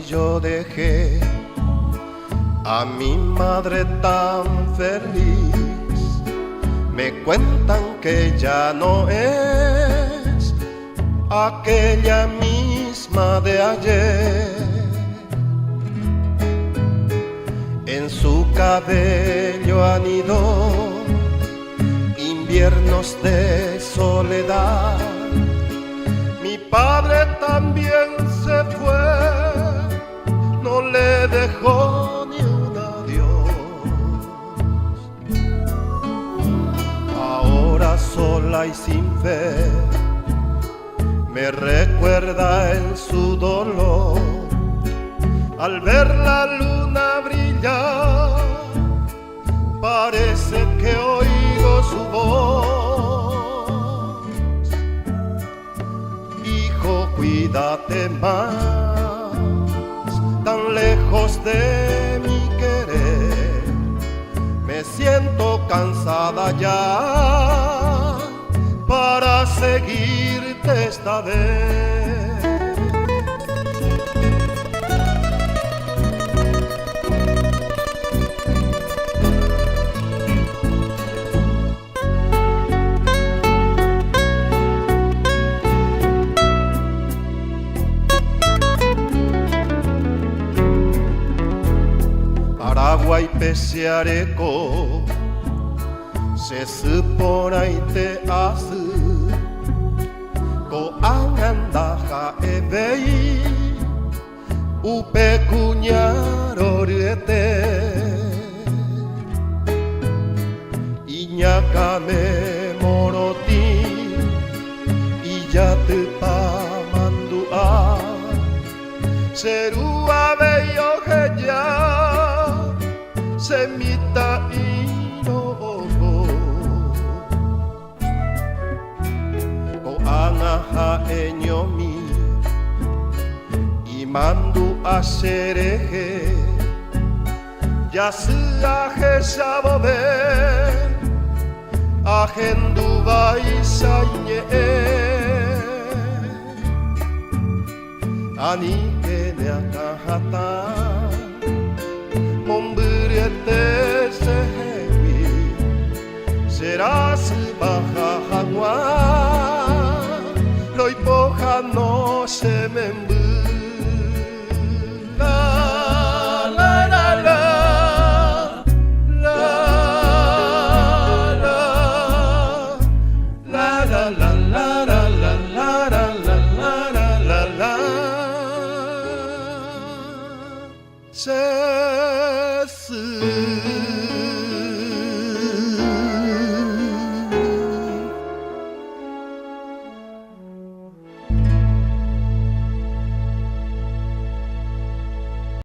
yo dejé a mi madre tan feliz. Me cuentan que ya no es aquella misma de ayer. En su cabello anidó inviernos de soledad. Mi padre también se fue, no le dejó ni un adiós. Ahora sola y sin fe, me recuerda en su dolor. Al ver la luna brillar, parece que oigo su voz. Hijo, cuídate más, tan lejos de mi querer. Me siento cansada ya para seguirte esta vez. Paraguay pesiareco se suponaite asu ko angandaja ebei upe kuñarorete iñakame moroti iyatupa mandua serua beyo heya semita inogo ko angaha enyomi imandu aserehe yasu ahe sabobe ahendu baisaine anike ne akahata Mombriete sehewi serás baja agua lo ipoja no se me la la la la la la la la la la la la la la la 生死。